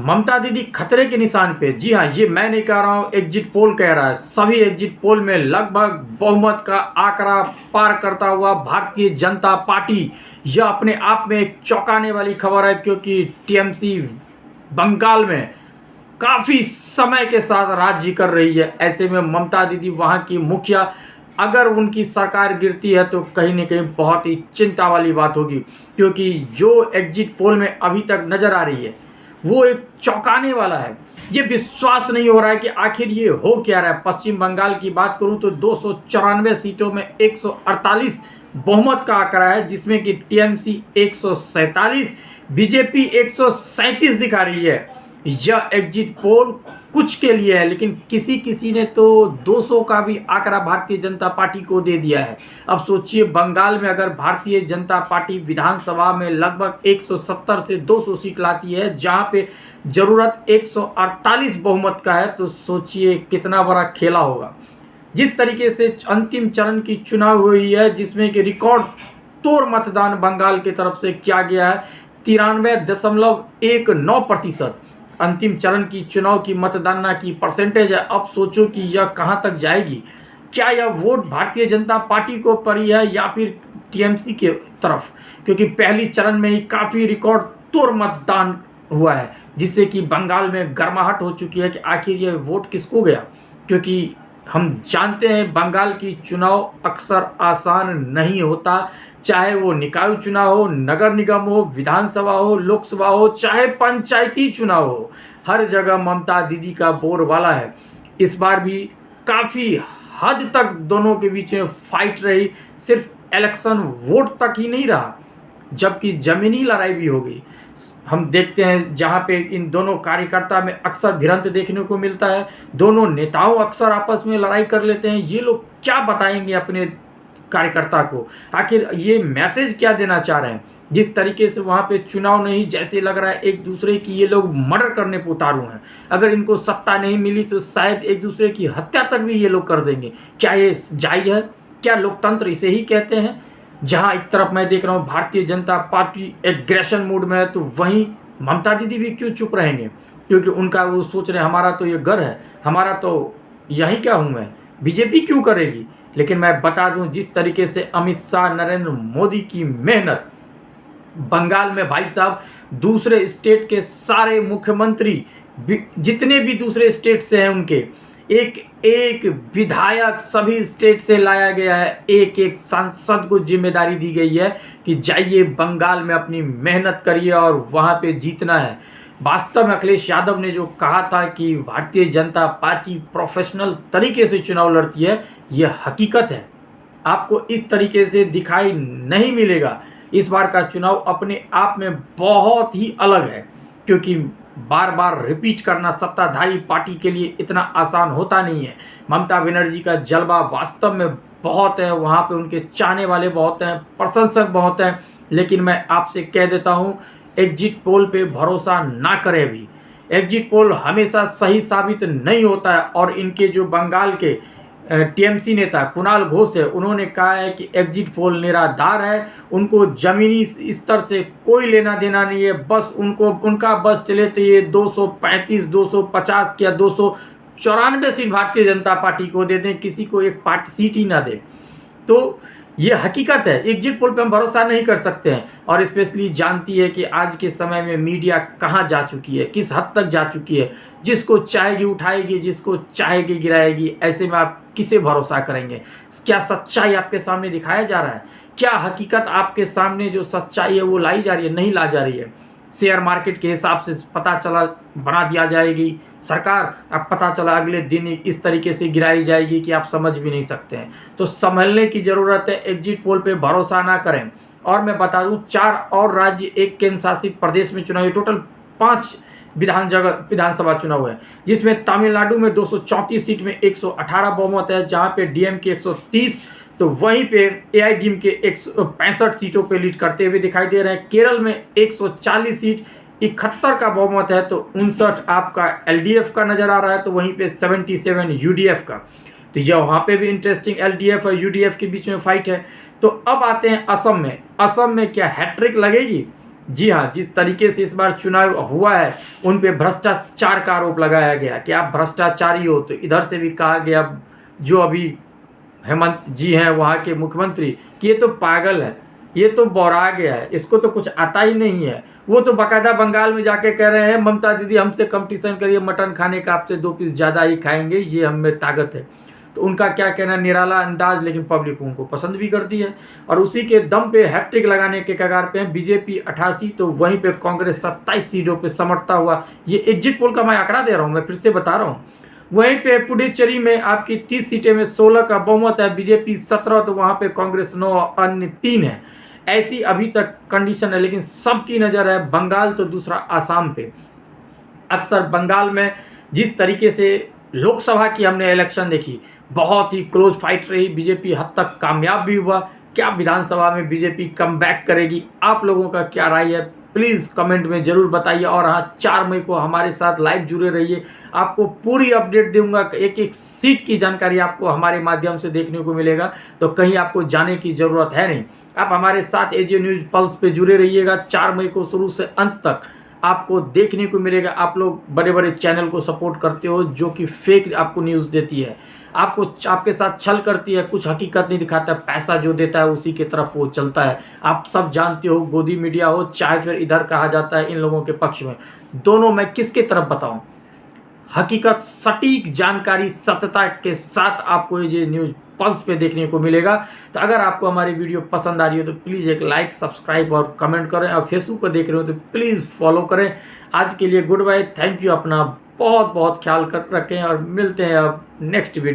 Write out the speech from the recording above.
ममता दीदी खतरे के निशान पे। जी हाँ, ये मैं नहीं कह रहा हूँ, एग्जिट पोल कह रहा है। सभी एग्जिट पोल में लगभग बहुमत का आंकड़ा पार करता हुआ भारतीय जनता पार्टी, यह अपने आप में एक चौंकाने वाली खबर है, क्योंकि टीएमसी बंगाल में काफ़ी समय के साथ राज्य कर रही है। ऐसे में ममता दीदी वहाँ की मुखिया, अगर उनकी सरकार गिरती है तो कहीं ना कहीं बहुत ही चिंता वाली बात होगी, क्योंकि जो एग्जिट पोल में अभी तक नज़र आ रही है वो एक चौंकाने वाला है। ये विश्वास नहीं हो रहा है कि आखिर ये हो क्या रहा है। पश्चिम बंगाल की बात करूं तो 294 सीटों में 148 बहुमत का आंकड़ा है, जिसमें कि टीएमसी 147, बीजेपी 137 दिखा रही है। यह एग्जिट पोल कुछ के लिए है, लेकिन किसी ने तो 200 का भी आंकड़ा भारतीय जनता पार्टी को दे दिया है। अब सोचिए, बंगाल में अगर भारतीय जनता पार्टी विधानसभा में लगभग 170 से 200 सीट लाती है, जहां पे जरूरत 148 बहुमत का है, तो सोचिए कितना बड़ा खेला होगा। जिस तरीके से अंतिम चरण की चुनाव हुई है, जिसमें कि रिकॉर्ड तोड़ मतदान बंगाल की तरफ से किया गया है, 93.19% अंतिम चरण की चुनाव की मतदान की परसेंटेज है। अब सोचो कि यह कहां तक जाएगी। क्या यह वोट भारतीय जनता पार्टी को पड़ी है या फिर टीएमसी के तरफ, क्योंकि पहली चरण में ही काफ़ी रिकॉर्ड तोड़ मतदान हुआ है, जिससे कि बंगाल में गर्माहट हो चुकी है कि आखिर यह वोट किसको गया। क्योंकि हम जानते हैं बंगाल की चुनाव अक्सर आसान नहीं होता, चाहे वो निकाय चुनाव हो, नगर निगम हो, विधानसभा हो, लोकसभा हो, चाहे पंचायती चुनाव हो, हर जगह ममता दीदी का बोलबाला है। इस बार भी काफ़ी हद तक दोनों के बीच में फाइट रही, सिर्फ इलेक्शन वोट तक ही नहीं रहा, जबकि जमीनी लड़ाई भी हो गई। हम देखते हैं जहां पे इन दोनों कार्यकर्ता में अक्सर भिड़ंत देखने को मिलता है, दोनों नेताओं अक्सर आपस में लड़ाई कर लेते हैं। ये लोग क्या बताएंगे अपने कार्यकर्ता को, आखिर ये मैसेज क्या देना चाह रहे हैं। जिस तरीके से वहाँ पे चुनाव नहीं, जैसे लग रहा है एक दूसरे की ये लोग मर्डर करने पर उतारू हैं। अगर इनको सत्ता नहीं मिली तो शायद एक दूसरे की हत्या तक भी ये लोग कर देंगे। क्या ये जायज़ है? क्या लोकतंत्र इसे ही कहते हैं? जहां एक तरफ मैं देख रहा हूं Bharatiya Janata party aggression mood में है, तो वहीं ममता दीदी भी क्यों चुप रहेंगे, क्योंकि उनका वो सोच रहे हैं हमारा तो ये घर है, हमारा तो यहीं क्या हूं मैं, बीजेपी क्यों करेगी। लेकिन मैं बता दूं, जिस तरीके से अमित शाह, नरेंद्र मोदी की मेहनत बंगाल में, भाई साहब दूसरे स्टेट के सारे मुख्यमंत्री जितने भी दूसरे स्टेट से हैं, उनके एक एक विधायक सभी स्टेट से लाया गया है। एक एक सांसद को जिम्मेदारी दी गई है कि जाइए बंगाल में अपनी मेहनत करिए और वहाँ पे जीतना है। वास्तव में अखिलेश यादव ने जो कहा था कि भारतीय जनता पार्टी प्रोफेशनल तरीके से चुनाव लड़ती है, यह हकीकत है। आपको इस तरीके से दिखाई नहीं मिलेगा। इस बार का चुनाव अपने आप में बहुत ही अलग है, क्योंकि बार बार रिपीट करना सत्ताधारी पार्टी के लिए इतना आसान होता नहीं है। ममता बनर्जी का जलवा वास्तव में बहुत है, वहाँ पे उनके चाहने वाले बहुत हैं, प्रशंसक बहुत हैं। लेकिन मैं आपसे कह देता हूँ, एग्जिट पोल पे भरोसा ना करें। भी एग्जिट पोल हमेशा सही साबित नहीं होता है। और इनके जो बंगाल के टीएमसी नेता कुणाल घोष है, उन्होंने कहा है कि एग्जिट पोल निराधार है, उनको जमीनी स्तर से कोई लेना देना नहीं है। बस उनका बस चले तो ये 235, 250 या 294 सीट भारतीय जनता पार्टी को दे दें, किसी को एक पार्टी सीट ही ना दे। तो ये हकीकत है, एग्जिट पोल पे हम भरोसा नहीं कर सकते हैं। और स्पेशली जानती है कि आज के समय में मीडिया कहाँ जा चुकी है, किस हद तक जा चुकी है। जिसको चाहेगी उठाएगी, जिसको चाहेगी गिराएगी। ऐसे में आप किसे भरोसा करेंगे? क्या सच्चाई आपके सामने दिखाया जा रहा है? क्या हकीकत आपके सामने जो सच्चाई है वो लाई जा रही है? नहीं ला जा रही है। शेयर मार्केट के हिसाब से पता चला बना दिया जाएगी सरकार, अब पता चला अगले दिन इस तरीके से गिराई जाएगी कि आप समझ भी नहीं सकते हैं। तो संभलने की ज़रूरत है, एग्जिट पोल पे भरोसा ना करें। और मैं बता दूं, 4 और राज्य, एक केंद्र शासित प्रदेश में चुनाव, टोटल 5 विधानसभा चुनाव है, जिसमें तमिलनाडु में 234 सीट में 118 बहुमत है, जहां पे डीएमके 130, तो वहीं पे एआईडीएमके 165 सीटों पे लीड करते हुए दिखाई दे रहे हैं। केरल में 140 सीट 71 का बहुमत है, तो 59 आपका एलडीएफ का नजर आ रहा है, तो वहीं पे 77 यूडीएफ का। तो यह वहाँ पे भी इंटरेस्टिंग एलडीएफ और यूडीएफ के बीच में फाइट है। तो अब आते हैं असम में। असम में क्या हैट्रिक लगेगी? जी हाँ, जिस तरीके से इस बार चुनाव हुआ है उन पे भ्रष्टाचार का आरोप लगाया गया कि आप भ्रष्टाचारी हो। तो इधर से भी कहा गया, जो अभी हेमंत जी हैं वहाँ के मुख्यमंत्री, कि ये तो पागल है, ये तो बौरा गया है, इसको तो कुछ आता ही नहीं है। वो तो बाकायदा बंगाल में जाके कह रहे हैं, ममता दीदी हमसे कंपटीशन करिए, मटन खाने का आपसे 2 पीस ज़्यादा ही खाएंगे, ये हम में ताकत है। तो उनका क्या कहना, निराला अंदाज, लेकिन पब्लिक उनको पसंद भी करती है। और उसी के दम पे हैट्रिक लगाने के कगार पे है। बीजेपी 88 तो वहीं पे कांग्रेस 27 सीटों पे समर्थता हुआ, ये एग्जिट पोल का मैं आंकड़ा दे रहा हूँ, मैं फिर से बता रहा हूँ। वहीं पे पुडुचेरी में आपकी 30 सीटें में 16 का बहुमत है, बीजेपी 17, तो वहाँ पे कांग्रेस 9, अन्य 3 है। ऐसी अभी तक कंडीशन है, लेकिन सबकी नज़र है बंगाल तो दूसरा आसाम पे। अक्सर बंगाल में जिस तरीके से लोकसभा की हमने इलेक्शन देखी, बहुत ही क्लोज फाइट रही, बीजेपी हद तक कामयाब भी हुआ। क्या विधानसभा में बीजेपी कम बैक करेगी? आप लोगों का क्या राय है, प्लीज़ कमेंट में ज़रूर बताइए। और हाँ, 4 मई को हमारे साथ लाइव जुड़े रहिए, आपको पूरी अपडेट दूंगा। एक एक सीट की जानकारी आपको हमारे माध्यम से देखने को मिलेगा, तो कहीं आपको जाने की ज़रूरत है नहीं। आप हमारे साथ एजे न्यूज़ पल्स पे जुड़े रहिएगा। 4 मई को शुरू से अंत तक आपको देखने को मिलेगा। आप लोग बड़े बड़े चैनल को सपोर्ट करते हो जो कि फेक आपको न्यूज़ देती है, आपको आपके साथ छल करती है, कुछ हकीकत नहीं दिखाता, पैसा जो देता है उसी की तरफ वो चलता है। आप सब जानते हो, गोदी मीडिया हो चाहे फिर इधर कहा जाता है इन लोगों के पक्ष में, दोनों मैं किसके तरफ बताऊं? हकीकत, सटीक जानकारी, सत्यता के साथ आपको ये न्यूज़ पल्स पे देखने को मिलेगा। तो अगर आपको हमारी वीडियो पसंद आ रही हो तो प्लीज़ एक लाइक, सब्सक्राइब और कमेंट करें। और फेसबुक पर देख रहे हो तो प्लीज़ फॉलो करें। आज के लिए गुड बाय, थैंक यू। अपना बहुत बहुत ख्याल कर रखें और मिलते हैं अब नेक्स्ट वीडियो।